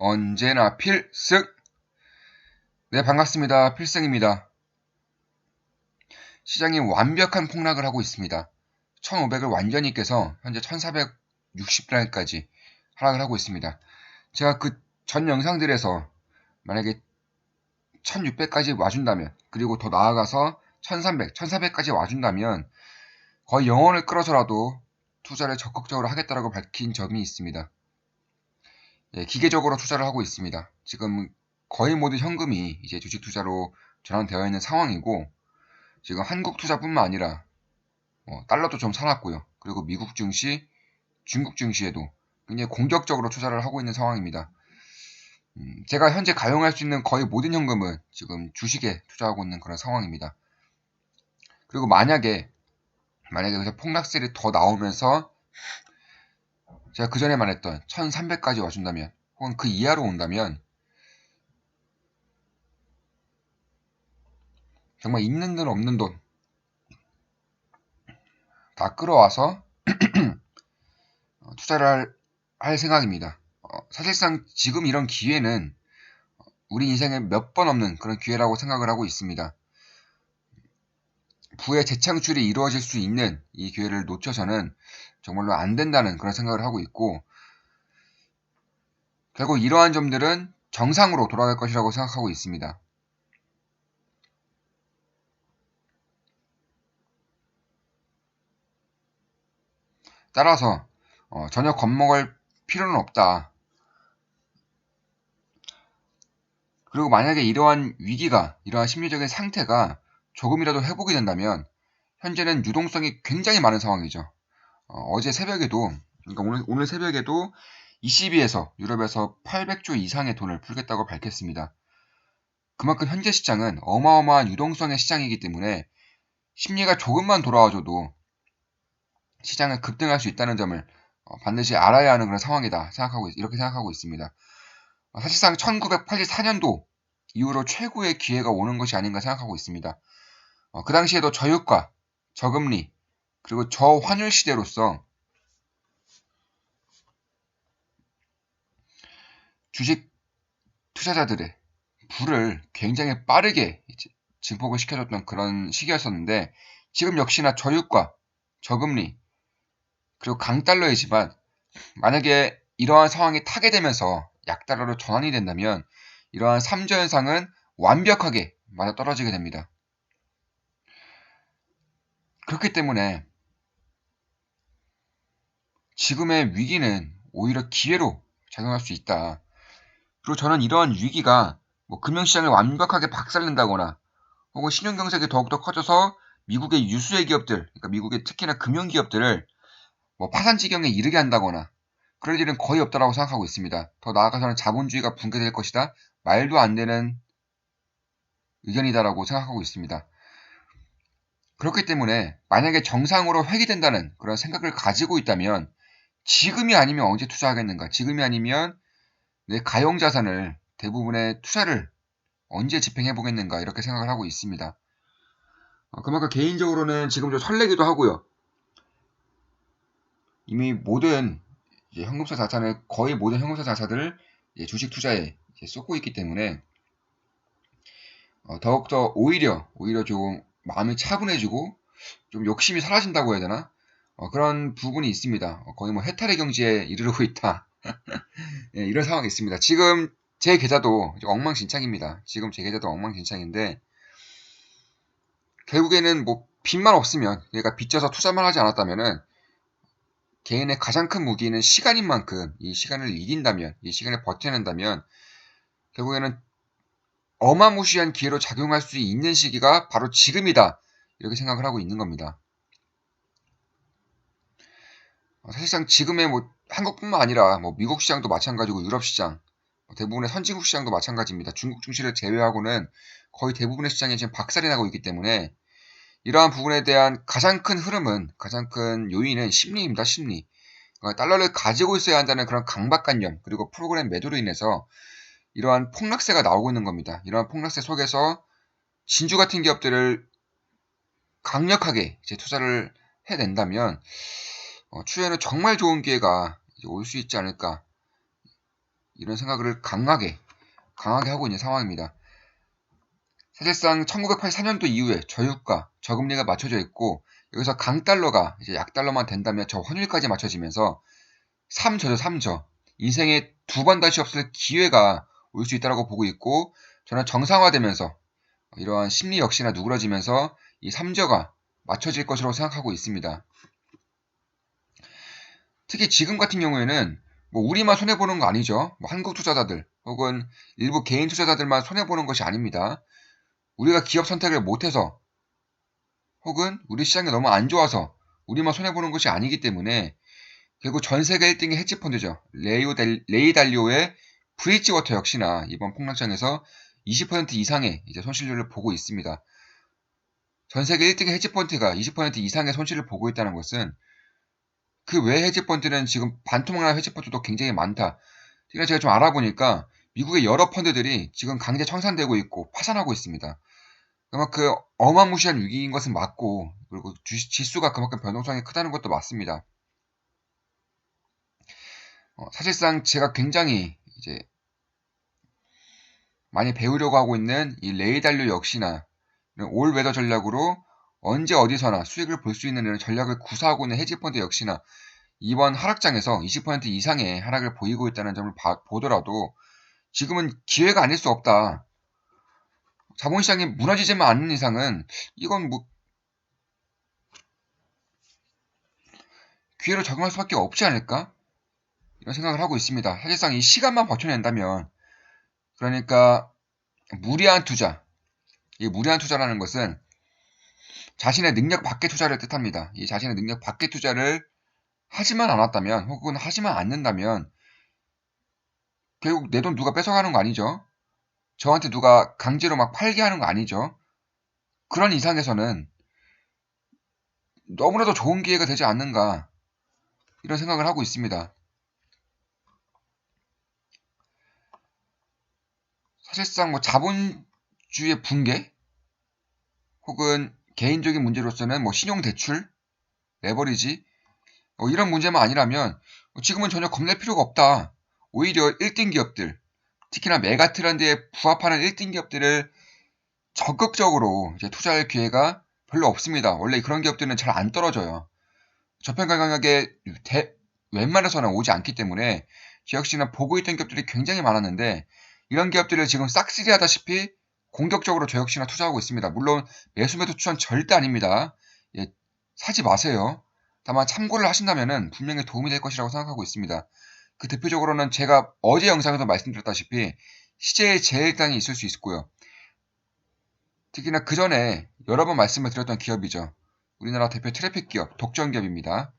언제나 필승! 네, 반갑습니다. 필승입니다. 시장이 완벽한 폭락을 하고 있습니다. 1500을 완전히 깨서 현재 1460라인까지 하락을 하고 있습니다. 제가 그 전 영상들에서 만약에 1600까지 와준다면, 그리고 더 나아가서 1300, 1400까지 와준다면 거의 영혼을 끌어서라도 투자를 적극적으로 하겠다라고 밝힌 점이 있습니다. 예, 기계적으로 투자를 하고 있습니다. 지금 거의 모든 현금이 이제 주식 투자로 전환되어 있는 상황이고, 지금 한국 투자뿐만 아니라 달러도 좀 사놨고요. 그리고 미국 증시, 중국 증시에도 굉장히 공격적으로 투자를 하고 있는 상황입니다. 제가 현재 가용할 수 있는 거의 모든 현금은 지금 주식에 투자하고 있는 그런 상황입니다. 그리고 만약에 여기서 폭락세를 더 나오면서 제가 그 전에 말했던 1300까지 와준다면, 혹은 그 이하로 온다면 정말 있는 돈 없는 돈 다 끌어와서 투자를 할 생각입니다. 사실상 지금 이런 기회는 우리 인생에 몇 번 없는 그런 기회라고 생각을 하고 있습니다. 부의 재창출이 이루어질 수 있는 이 기회를 놓쳐서는 정말로 안 된다는 그런 생각을 하고 있고, 결국 이러한 점들은 정상으로 돌아갈 것이라고 생각하고 있습니다. 따라서 전혀 겁먹을 필요는 없다. 그리고 만약에 이러한 위기가, 이러한 심리적인 상태가 조금이라도 회복이 된다면 현재는 유동성이 굉장히 많은 상황이죠. 어제 새벽에도, 그러니까 오늘 새벽에도 ECB에서 유럽에서 800조 이상의 돈을 풀겠다고 밝혔습니다. 그만큼 현재 시장은 어마어마한 유동성의 시장이기 때문에 심리가 조금만 돌아와줘도 시장은 급등할 수 있다는 점을 반드시 알아야 하는 그런 상황이다 이렇게 생각하고 있습니다. 사실상 1984년도 이후로 최고의 기회가 오는 것이 아닌가 생각하고 있습니다. 그 당시에도 저유가, 저금리, 그리고 저환율 시대로서 주식 투자자들의 불을 굉장히 빠르게 증폭을 시켜줬던 그런 시기였었는데, 지금 역시나 저유가, 저금리, 그리고 강달러이지만 만약에 이러한 상황이 타게 되면서 약달러로 전환이 된다면 이러한 3저 현상은 완벽하게 맞아떨어지게 됩니다. 그렇기 때문에 지금의 위기는 오히려 기회로 작용할 수 있다. 그리고 저는 이러한 위기가 금융시장을 완벽하게 박살낸다거나 혹은 신용경색이 더욱더 커져서 미국의 유수의 기업들, 그러니까 미국의 특히나 금융기업들을 파산 지경에 이르게 한다거나 그럴 일은 거의 없다고 생각하고 있습니다. 더 나아가서는 자본주의가 붕괴될 것이다. 말도 안 되는 의견이다라고 생각하고 있습니다. 그렇기 때문에 만약에 정상으로 회귀된다는 그런 생각을 가지고 있다면 지금이 아니면 언제 투자하겠는가? 지금이 아니면 내 가용자산을 대부분의 투자를 언제 집행해 보겠는가? 이렇게 생각을 하고 있습니다. 그만큼 개인적으로는 지금 좀 설레기도 하고요. 이미 모든 현금성 자산을 거의 모든 현금성 자산을 주식 투자에 쏟고 있기 때문에 더욱더 오히려 좀 마음이 차분해지고 좀 욕심이 사라진다고 해야 되나? 그런 부분이 있습니다. 거의 해탈의 경지에 이르르고 있다. 예, 이런 상황이 있습니다. 지금 제 계좌도 엉망진창입니다. 지금 제 계좌도 엉망진창인데 결국에는 빚만 없으면, 그러니까 빚져서 투자만 하지 않았다면은 개인의 가장 큰 무기는 시간인 만큼 이 시간을 이긴다면, 이 시간을 버텨낸다면 결국에는 어마무시한 기회로 작용할 수 있는 시기가 바로 지금이다. 이렇게 생각을 하고 있는 겁니다. 사실상 지금의 한국뿐만 아니라 미국 시장도 마찬가지고 유럽 시장, 대부분의 선진국 시장도 마찬가지입니다. 중국 증시를 제외하고는 거의 대부분의 시장이 지금 박살이 나고 있기 때문에 이러한 부분에 대한 가장 큰 흐름은, 가장 큰 요인은 심리입니다. 심리. 달러를 가지고 있어야 한다는 그런 강박관념, 그리고 프로그램 매도로 인해서 이러한 폭락세가 나오고 있는 겁니다. 이러한 폭락세 속에서 진주 같은 기업들을 강력하게 투자를 해낸다면 추후에는 정말 좋은 기회가 올 수 있지 않을까. 이런 생각을 강하게 하고 있는 상황입니다. 사실상 1984년도 이후에 저유가, 저금리가 맞춰져 있고 여기서 강달러가 이제 약달러만 된다면 저 환율까지 맞춰지면서 3저죠, 3저. 인생에 두 번 다시 없을 기회가 올 수 있다고 보고 있고 저는 정상화되면서 이러한 심리 역시나 누그러지면서 이 3저가 맞춰질 것으로 생각하고 있습니다. 특히 지금 같은 경우에는 뭐 우리만 손해보는 거 아니죠. 뭐 한국 투자자들 혹은 일부 개인 투자자들만 손해보는 것이 아닙니다. 우리가 기업 선택을 못해서 혹은 우리 시장이 너무 안 좋아서 우리만 손해보는 것이 아니기 때문에 결국 전 세계 1등의 헤지펀드죠. 레이 달리오의 브릿지워터 역시나 이번 폭락장에서 20% 이상의 이제 손실률을 보고 있습니다. 전 세계 1등의 헤지펀드가 20% 이상의 손실을 보고 있다는 것은 그 외 헤지펀드는 지금 반토막난 헤지펀드도 굉장히 많다. 특히나 제가 좀 알아보니까 미국의 여러 펀드들이 지금 강제 청산되고 있고 파산하고 있습니다. 그만큼 어마무시한 위기인 것은 맞고 그리고 지수가 그만큼 변동성이 크다는 것도 맞습니다. 사실상 제가 굉장히 이제 많이 배우려고 하고 있는 이 레이달료 역시나 올웨더 전략으로 언제 어디서나 수익을 볼 수 있는 이런 전략을 구사하고 있는 헤지펀드 역시나 이번 하락장에서 20% 이상의 하락을 보이고 있다는 점을 보더라도 지금은 기회가 아닐 수 없다. 자본시장이 무너지지만 않는 이상은 이건 뭐 기회로 적용할 수밖에 없지 않을까? 이런 생각을 하고 있습니다. 사실상 이 시간만 버텨낸다면 그러니까 무리한 투자, 이 무리한 투자라는 것은 자신의 능력 밖의 투자를 뜻합니다. 이 자신의 능력 밖의 투자를 하지만 않았다면 혹은 하지만 않는다면 결국 내 돈 누가 뺏어가는 거 아니죠? 저한테 누가 강제로 막 팔게 하는 거 아니죠? 그런 이상에서는 너무나도 좋은 기회가 되지 않는가 이런 생각을 하고 있습니다. 사실상 뭐 자본주의의 붕괴 혹은 개인적인 문제로서는 뭐 신용대출, 레버리지 이런 문제만 아니라면 지금은 전혀 겁낼 필요가 없다. 오히려 1등 기업들, 특히나 메가 트렌드에 부합하는 1등 기업들을 적극적으로 이제 투자할 기회가 별로 없습니다. 원래 그런 기업들은 잘 안 떨어져요. 저평가 경영에 웬만해서는 오지 않기 때문에 저 역시나 보고 있던 기업들이 굉장히 많았는데 이런 기업들을 지금 싹쓸이 하다시피 공격적으로 저 역시나 투자하고 있습니다. 물론 매수 추천 절대 아닙니다. 예, 사지 마세요. 다만 참고를 하신다면 분명히 도움이 될 것이라고 생각하고 있습니다. 그 대표적으로는 제가 어제 영상에서 말씀드렸다시피 CJ 제일당이 있을 수 있고요. 특히나 그 전에 여러 번 말씀을 드렸던 기업이죠. 우리나라 대표 트래픽 기업, 독점 기업입니다.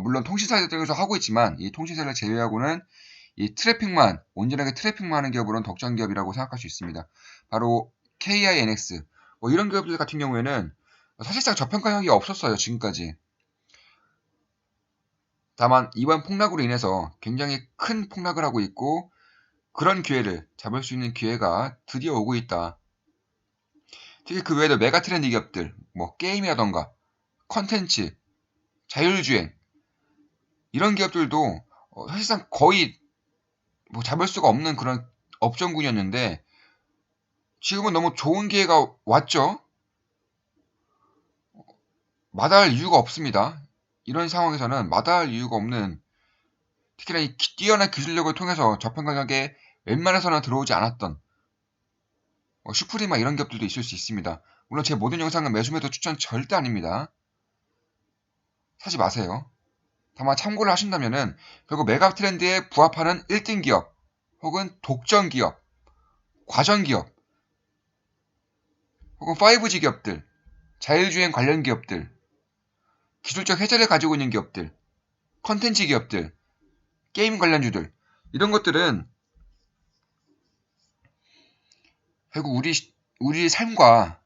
물론 통신사들에서 하고 있지만 이 통신사를 제외하고는 이 트래픽만, 온전하게 트래픽만 하는 기업으로는 독점 기업이라고 생각할 수 있습니다. 바로 KINX, 뭐 이런 기업들 같은 경우에는 사실상 저평가 형이 없었어요, 지금까지. 다만 이번 폭락으로 인해서 굉장히 큰 폭락을 하고 있고 그런 기회를 잡을 수 있는 기회가 드디어 오고 있다. 특히 그 외에도 메가 트렌드 기업들, 뭐 게임이라던가 컨텐츠, 자율주행 이런 기업들도 사실상 거의 뭐 잡을 수가 없는 그런 업종군이었는데 지금은 너무 좋은 기회가 왔죠. 마다할 이유가 없습니다. 이런 상황에서는 마다할 이유가 없는 특히나 이 뛰어난 기술력을 통해서 저평 가격에 웬만해서는 들어오지 않았던 슈프리마 이런 기업들도 있을 수 있습니다. 물론 제 모든 영상은 매수매도 추천 절대 아닙니다. 사지 마세요. 다만 참고를 하신다면은 결국 메가 트렌드에 부합하는 1등 기업 혹은 독점 기업, 과전 기업 혹은 5G 기업들, 자율주행 관련 기업들, 기술적 혜자를 가지고 있는 기업들, 컨텐츠 기업들, 게임 관련주들 이런 것들은 결국 우리 삶과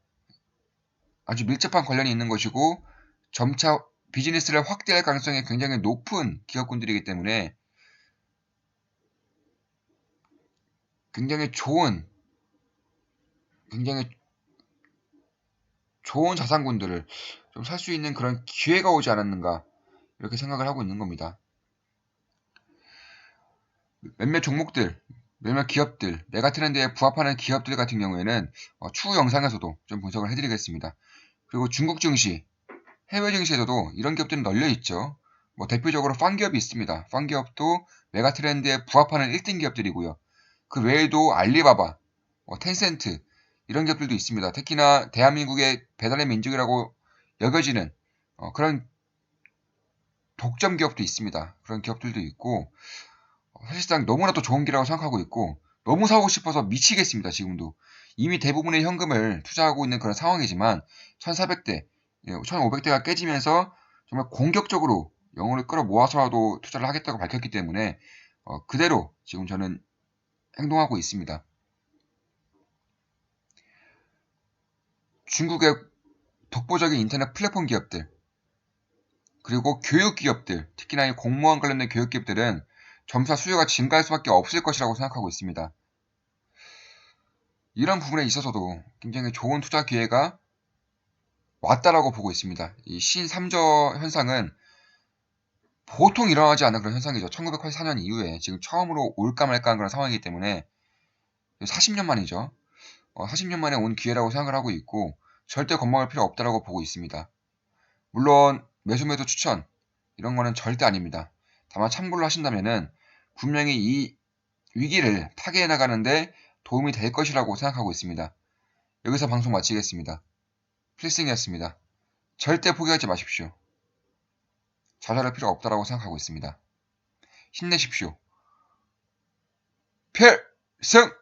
아주 밀접한 관련이 있는 것이고 점차 비즈니스를 확대할 가능성이 굉장히 높은 기업군들이기 때문에 굉장히 굉장히 좋은 자산군들을 좀 살 수 있는 그런 기회가 오지 않았는가 이렇게 생각을 하고 있는 겁니다. 몇몇 종목들, 몇몇 기업들, 메가트렌드에 부합하는 기업들 같은 경우에는 추후 영상에서도 좀 분석을 해드리겠습니다. 그리고 중국 증시, 해외 증시에서도 이런 기업들은 널려 있죠. 뭐 대표적으로 펀기업이 있습니다. 펀기업도 메가트렌드에 부합하는 1등 기업들이고요. 그 외에도 알리바바, 텐센트 이런 기업들도 있습니다. 특히나 대한민국의 배달의 민족이라고 여겨지는 그런 독점 기업도 있습니다. 그런 기업들도 있고 사실상 너무나도 좋은 기라고 생각하고 있고 너무 사고 싶어서 미치겠습니다. 지금도 이미 대부분의 현금을 투자하고 있는 그런 상황이지만 1400대, 1500대가 깨지면서 정말 공격적으로 영혼을 끌어모아서라도 투자를 하겠다고 밝혔기 때문에 그대로 지금 저는 행동하고 있습니다. 중국의 독보적인 인터넷 플랫폼 기업들 그리고 교육 기업들, 특히나 이 공무원 관련된 교육 기업들은 점차 수요가 증가할 수밖에 없을 것이라고 생각하고 있습니다. 이런 부분에 있어서도 굉장히 좋은 투자 기회가 왔다라고 보고 있습니다. 이 신삼저 현상은 보통 일어나지 않는 그런 현상이죠. 1984년 이후에 지금 처음으로 올까 말까 한 그런 상황이기 때문에 40년 만이죠. 40년 만에 온 기회라고 생각을 하고 있고 절대 겁먹을 필요 없다라고 보고 있습니다. 물론 매수 추천 이런 거는 절대 아닙니다. 다만 참고를 하신다면은 분명히 이 위기를 타개해 나가는데 도움이 될 것이라고 생각하고 있습니다. 여기서 방송 마치겠습니다. 필승이었습니다. 절대 포기하지 마십시오. 좌절할 필요 없다라고 생각하고 있습니다. 힘내십시오. 필승!